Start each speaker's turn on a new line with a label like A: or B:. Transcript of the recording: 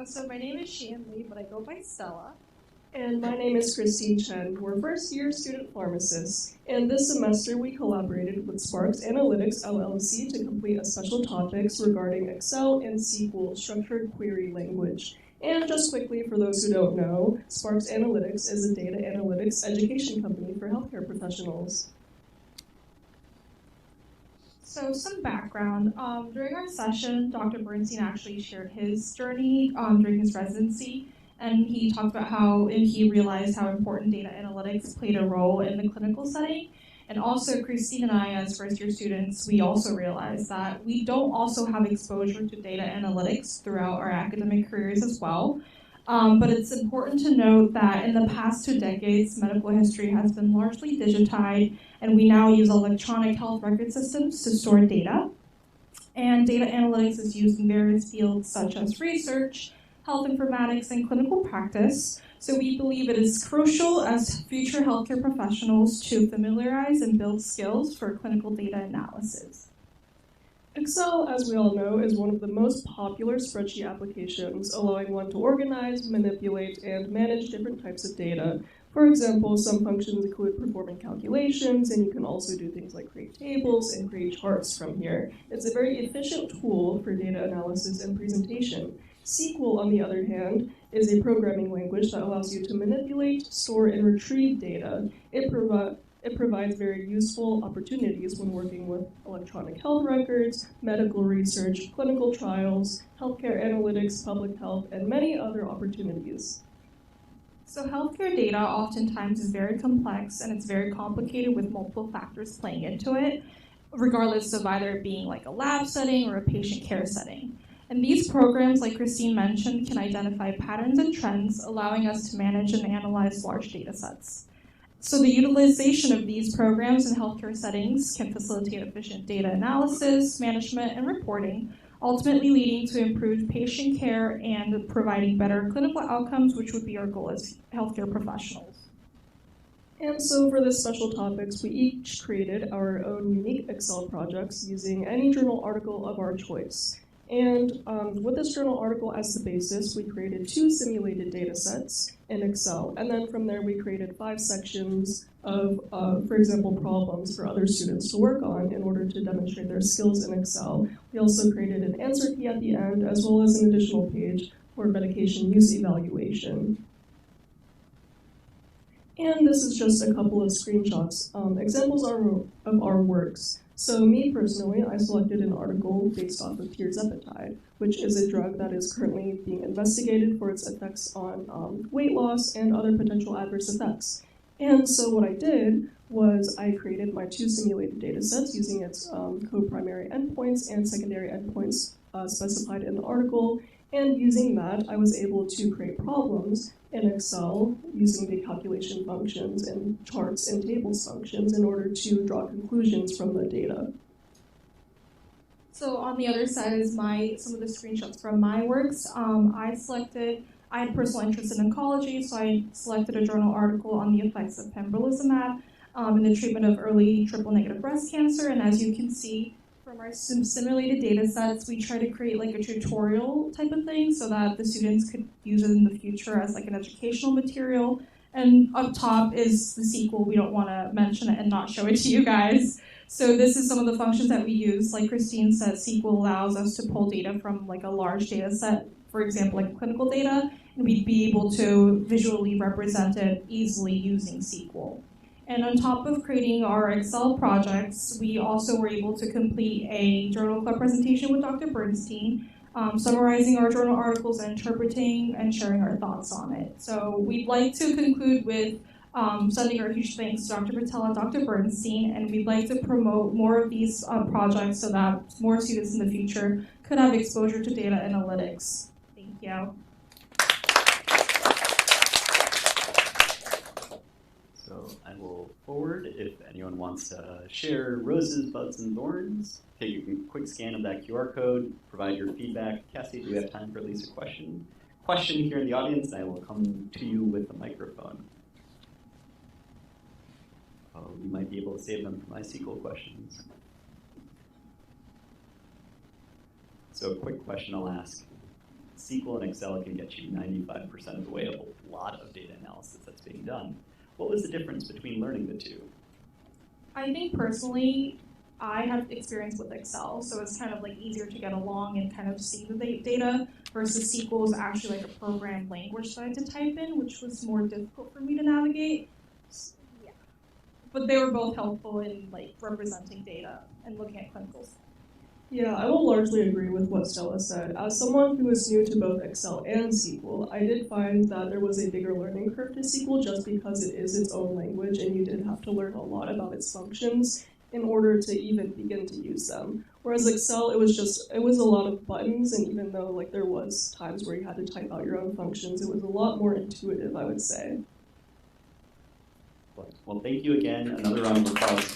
A: So my name is Shieun, but I go by Stella.
B: And my name is Chen. We're first-year student pharmacists, and this semester we collaborated with Sparx Analytics LLC to complete a special topics regarding Excel and SQL structured query language. And just quickly, for those who don't know, Sparx Analytics is a data analytics education company for healthcare professionals.
A: So some background. During our session, Dr. Bernstein actually shared his journey during his residency, and he talked about how he realized how important data analytics played a role in the clinical setting. And also, Christine and I, as first-year students, we also realized that we don't also have exposure to data analytics throughout our academic careers as well. But it's important to note that in the past 2 decades, medical history has been largely digitized, and we now use electronic health record systems to store data. And data analytics is used in various fields such as research, health informatics, and clinical practice. So we believe it is crucial as future healthcare professionals to familiarize and build skills for clinical data analysis.
B: Excel, as we all know, is one of the most popular spreadsheet applications, allowing one to organize, manipulate, and manage different types of data. For example, some functions include performing calculations, and you can also do things like create tables and create charts from here. It's a very efficient tool for data analysis and presentation. SQL, on the other hand, is a programming language that allows you to manipulate, store, and retrieve data. It provides very useful opportunities when working with electronic health records, medical research, clinical trials, healthcare analytics, public health, and many other opportunities.
A: So healthcare data oftentimes is very complex and it's very complicated with multiple factors playing into it, regardless of either it being like a lab setting or a patient care setting. And these programs, like Christine mentioned, can identify patterns and trends, allowing us to manage and analyze large data sets. So the utilization of these programs in healthcare settings can facilitate efficient data analysis, management, and reporting, ultimately leading to improved patient care and providing better clinical outcomes, which would be our goal as healthcare professionals.
B: And so for this special topics, we each created our own unique Excel projects using any journal article of our choice. And with this journal article as the basis, we created 2 simulated data sets in Excel. And then from there, we created 5 sections of, for example, problems for other students to work on in order to demonstrate their skills in Excel. We also created an answer key at the end, as well as an additional page for medication use evaluation. And this is just a couple of screenshots, examples of our works. So me personally, I selected an article based off of tirzepatide, which is a drug that is currently being investigated for its effects on weight loss and other potential adverse effects. And so what I did was I created my 2 simulated data sets using its co-primary endpoints and secondary endpoints specified in the article. And using that, I was able to create problems in Excel using the calculation functions and charts and tables functions in order to draw conclusions from the data.
A: So on the other side is some of the screenshots from my works. I had personal interest in oncology, so I selected a journal article on the effects of pembrolizumab in the treatment of early triple-negative breast cancer. And as you can see from our simulated data sets, we try to create like a tutorial type of thing so that the students could use it in the future as like an educational material. And up top is the SQL. We don't want to mention it and not show it to you guys. So this is some of the functions that we use. Like Christine said, SQL allows us to pull data from like a large data set, for example, like clinical data, and we'd be able to visually represent it easily using SQL. And on top of creating our Excel projects, we also were able to complete a journal club presentation with Dr. Bernstein, summarizing our journal articles and interpreting and sharing our thoughts on it. So we'd like to conclude with sending our huge thanks to Dr. Patel and Dr. Bernstein, and we'd like to promote more of these projects so that more students in the future could have exposure to data analytics. Thank you.
C: So I will forward if anyone wants to share roses, buds, and thorns. Take a quick scan of that QR code, provide your feedback. Cassie, do we have time for at least a question here in the audience? And I will come to you with a microphone. You might be able to save them for my SQL questions. So a quick question I'll ask. SQL and Excel can get you 95% of the way of a lot of data analysis that's being done. What was the difference between learning the two?
A: I think personally, I have experience with Excel, so it's kind of like easier to get along and kind of see the data, versus SQL is actually like a programmed language that I had to type in, which was more difficult for me to navigate. So, yeah. But they were both helpful in like representing data and looking at clinicals.
B: Yeah, I will largely agree with what Stella said. As someone who is new to both Excel and SQL, I did find that there was a bigger learning curve to SQL just because it is its own language and you did have to learn a lot about its functions in order to even begin to use them. Whereas Excel, it was a lot of buttons, and even though like there was times where you had to type out your own functions, it was a lot more intuitive, I would say.
C: Well, thank you again. Another round of applause.